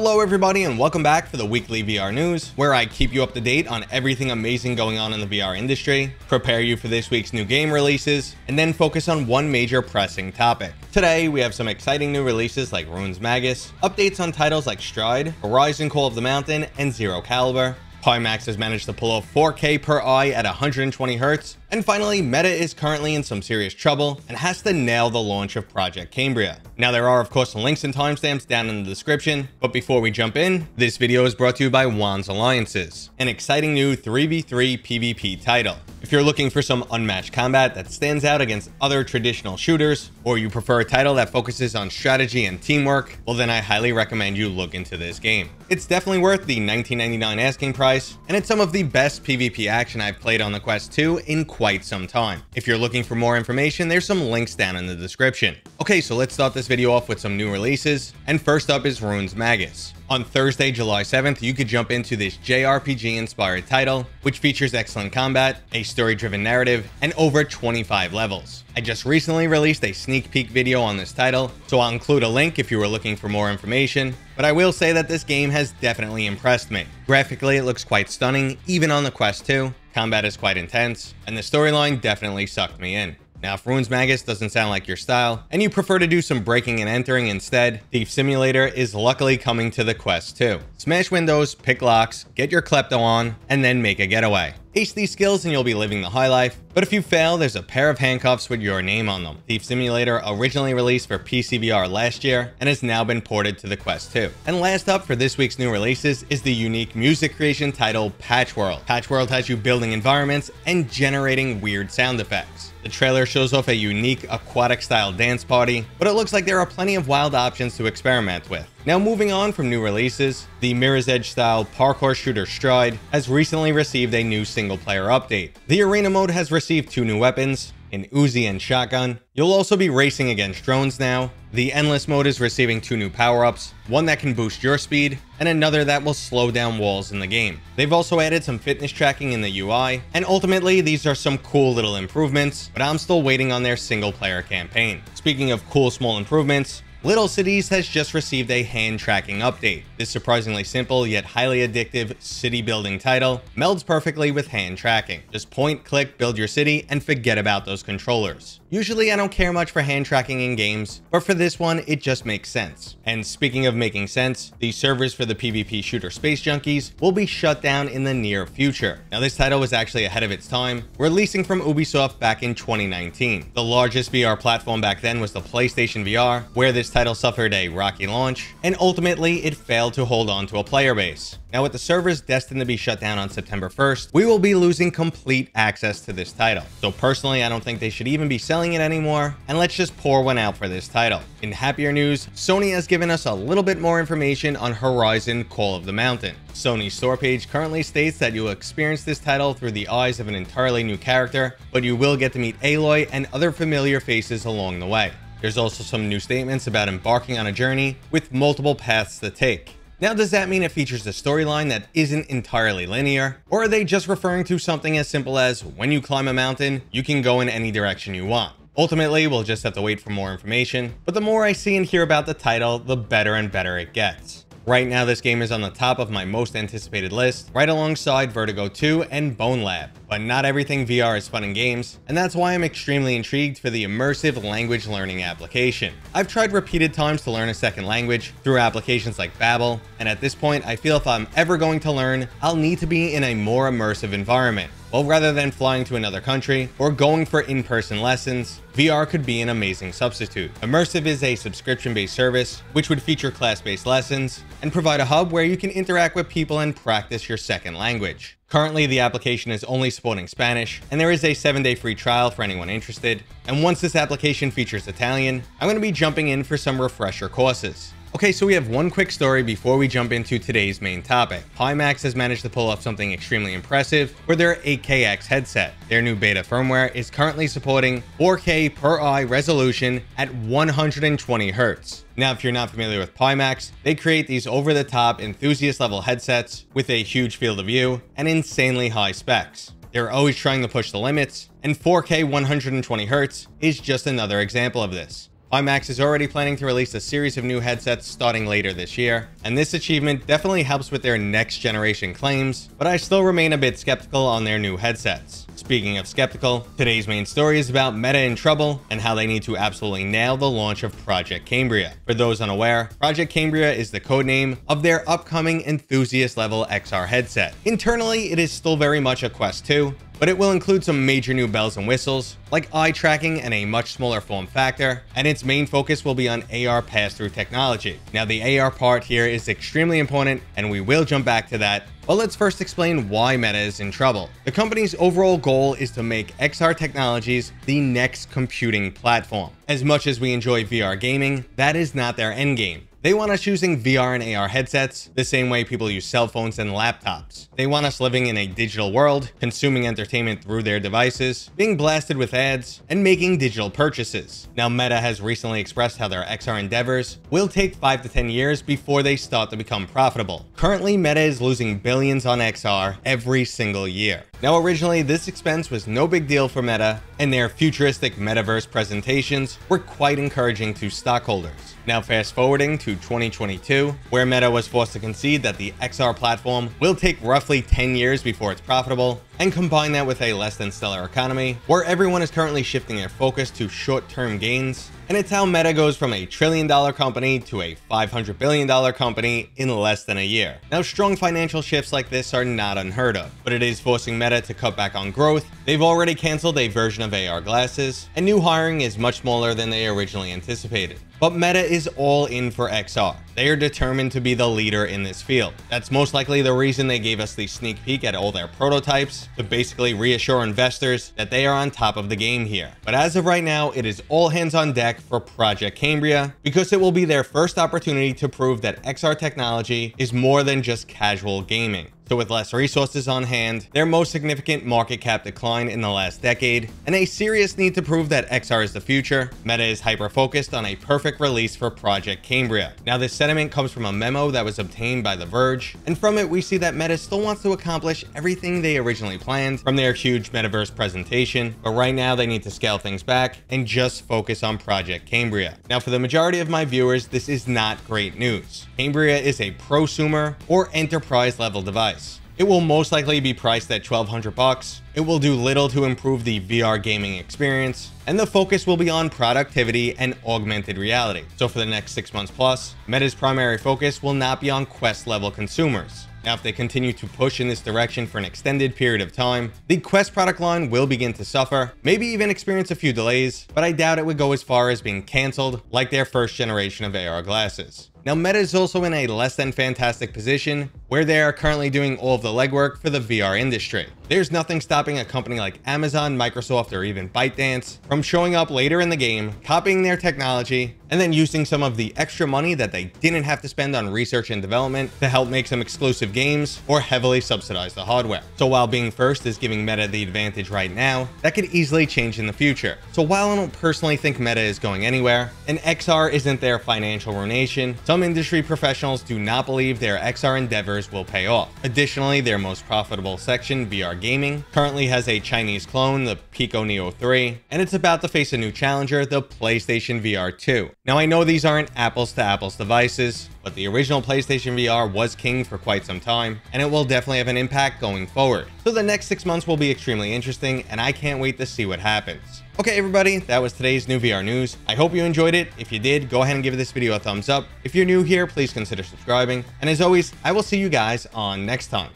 Hello everybody and welcome back for the weekly VR news, where I keep you up to date on everything amazing going on in the VR industry, prepare you for this week's new game releases, and then focus on one major pressing topic. Today we have some exciting new releases like RuinsMagus, updates on titles like Stride, Horizon Call of the Mountain, and Zero Caliber. Pimax has managed to pull off 4K per eye at 120 Hz, and finally, Meta is currently in some serious trouble and has to nail the launch of Project Cambria. Now, there are of course links and timestamps down in the description, but before we jump in, this video is brought to you by Wands Alliances, an exciting new 3v3 PvP title. If you're looking for some unmatched combat that stands out against other traditional shooters, or you prefer a title that focuses on strategy and teamwork, well then I highly recommend you look into this game. It's definitely worth the $19.99 asking price, and it's some of the best PvP action I've played on the Quest 2 in quite some time. If you're looking for more information, there's some links down in the description. Okay, so let's start this video off with some new releases, and first up is RuinsMagus. On Thursday, July 7th, you could jump into this JRPG-inspired title, which features excellent combat, a story-driven narrative, and over 25 levels. I just recently released a sneak peek video on this title, so I'll include a link if you were looking for more information, but I will say that this game has definitely impressed me. Graphically, it looks quite stunning, even on the Quest 2, combat is quite intense, and the storyline definitely sucked me in. Now, if RuinsMagus doesn't sound like your style, and you prefer to do some breaking and entering instead, Thief Simulator is luckily coming to the Quest 2. Smash windows, pick locks, get your klepto on, and then make a getaway. Ace these skills and you'll be living the high life, but if you fail, there's a pair of handcuffs with your name on them. Thief Simulator originally released for PCVR last year and has now been ported to the Quest 2. And last up for this week's new releases is the unique music creation title Patchworld. Patchworld has you building environments and generating weird sound effects. The trailer shows off a unique aquatic style dance party, but it looks like there are plenty of wild options to experiment with. Now, moving on from new releases, the Mirror's Edge style parkour shooter Stride has recently received a new single player update. The arena mode has received 2 new weapons, an Uzi and shotgun. You'll also be racing against drones now. The Endless mode is receiving 2 new power-ups, one that can boost your speed, and another that will slow down walls in the game. They've also added some fitness tracking in the UI, and ultimately these are some cool little improvements, but I'm still waiting on their single player campaign. Speaking of cool small improvements, Little Cities has just received a hand tracking update. This surprisingly simple yet highly addictive city building title melds perfectly with hand tracking. Just point, click, build your city, and forget about those controllers. Usually I don't care much for hand tracking in games, but for this one it just makes sense. And speaking of making sense, the servers for the PvP shooter Space Junkies will be shut down in the near future. Now, this title was actually ahead of its time, releasing from Ubisoft back in 2019. The largest VR platform back then was the PlayStation VR, where this title suffered a rocky launch, and ultimately it failed to hold on to a player base. Now, with the servers destined to be shut down on September 1st, we will be losing complete access to this title. So personally, I don't think they should even be selling it anymore, and let's just pour one out for this title. In happier news, Sony has given us a little bit more information on Horizon Call of the Mountain. Sony's store page currently states that you will experience this title through the eyes of an entirely new character, but you will get to meet Aloy and other familiar faces along the way. There's also some new statements about embarking on a journey with multiple paths to take. Now, does that mean it features a storyline that isn't entirely linear? Or are they just referring to something as simple as when you climb a mountain, you can go in any direction you want? Ultimately, we'll just have to wait for more information, but the more I see and hear about the title, the better and better it gets. Right now, this game is on the top of my most anticipated list, right alongside Vertigo 2 and Bone Lab. But not everything VR is fun in games, and that's why I'm extremely intrigued for the immersive language learning application. I've tried repeated times to learn a second language through applications like Babbel, and at this point, I feel if I'm ever going to learn, I'll need to be in a more immersive environment. Well, rather than flying to another country or going for in-person lessons, VR could be an amazing substitute. Immersive is a subscription-based service, which would feature class-based lessons and provide a hub where you can interact with people and practice your second language. Currently, the application is only supporting Spanish, and there is a 7-day free trial for anyone interested. And once this application features Italian, I'm going to be jumping in for some refresher courses. Okay, so we have one quick story before we jump into today's main topic. Pimax has managed to pull off something extremely impressive for their 8KX headset. Their new beta firmware is currently supporting 4K per eye resolution at 120 Hz. Now, if you're not familiar with Pimax, they create these over-the-top enthusiast-level headsets with a huge field of view and insanely high specs. They're always trying to push the limits, and 4K 120 Hz is just another example of this. Pimax is already planning to release a series of new headsets starting later this year, and this achievement definitely helps with their next generation claims, but I still remain a bit skeptical on their new headsets. Speaking of skeptical, today's main story is about Meta in trouble and how they need to absolutely nail the launch of Project Cambria. For those unaware, Project Cambria is the codename of their upcoming enthusiast level XR headset. Internally, it is still very much a Quest 2, but it will include some major new bells and whistles, like eye tracking and a much smaller form factor, and its main focus will be on AR pass-through technology. Now, the AR part here is extremely important, and we will jump back to that, but let's first explain why Meta is in trouble. The company's overall goal is to make XR technologies the next computing platform. As much as we enjoy VR gaming, that is not their endgame. They want us using VR and AR headsets the same way people use cell phones and laptops. They want us living in a digital world, consuming entertainment through their devices, being blasted with ads, and making digital purchases. Now, Meta has recently expressed how their XR endeavors will take 5 to 10 years before they start to become profitable. Currently, Meta is losing billions on XR every single year. Now, originally, this expense was no big deal for Meta, and their futuristic metaverse presentations were quite encouraging to stockholders. Now, fast forwarding to 2022, where Meta was forced to concede that the XR platform will take roughly 10 years before it's profitable, and combine that with a less than stellar economy, where everyone is currently shifting their focus to short-term gains, and it's how Meta goes from a $1 trillion company to a $500 billion company in less than a year. Now, strong financial shifts like this are not unheard of, but it is forcing Meta to cut back on growth. They've already canceled a version of AR glasses, and new hiring is much smaller than they originally anticipated. But Meta is all in for XR. They are determined to be the leader in this field. That's most likely the reason they gave us the sneak peek at all their prototypes, to basically reassure investors that they are on top of the game here. But as of right now, it is all hands on deck for Project Cambria, because it will be their first opportunity to prove that XR technology is more than just casual gaming. So with less resources on hand, their most significant market cap decline in the last decade, and a serious need to prove that XR is the future, Meta is hyper-focused on a perfect release for Project Cambria. Now, this sentiment comes from a memo that was obtained by The Verge, and from it we see that Meta still wants to accomplish everything they originally planned from their huge metaverse presentation, but right now they need to scale things back and just focus on Project Cambria. Now, for the majority of my viewers, this is not great news. Cambria is a prosumer or enterprise level device. It will most likely be priced at $1,200. It will do little to improve the VR gaming experience, and the focus will be on productivity and augmented reality. So for the next 6 months plus, Meta's primary focus will not be on Quest level consumers. Now, if they continue to push in this direction for an extended period of time, the Quest product line will begin to suffer, maybe even experience a few delays, but I doubt it would go as far as being canceled like their first generation of AR glasses. Now, Meta is also in a less than fantastic position where they are currently doing all of the legwork for the VR industry. There's nothing stopping a company like Amazon, Microsoft, or even ByteDance from showing up later in the game, copying their technology, and then using some of the extra money that they didn't have to spend on research and development to help make some exclusive games or heavily subsidize the hardware. So while being first is giving Meta the advantage right now, that could easily change in the future. So while I don't personally think Meta is going anywhere, and XR isn't their financial ruination, some industry professionals do not believe their XR endeavors will pay off. Additionally, their most profitable section, VR gaming, currently has a Chinese clone, the Pico Neo 3, and it's about to face a new challenger, the PlayStation VR 2. Now, I know these aren't apples to apples devices, but the original PlayStation VR was king for quite some time, and it will definitely have an impact going forward. So the next 6 months will be extremely interesting, and I can't wait to see what happens. Okay, everybody, that was today's new VR news. I hope you enjoyed it. If you did, go ahead and give this video a thumbs up. If you're new here, please consider subscribing. And as always, I will see you guys on next time.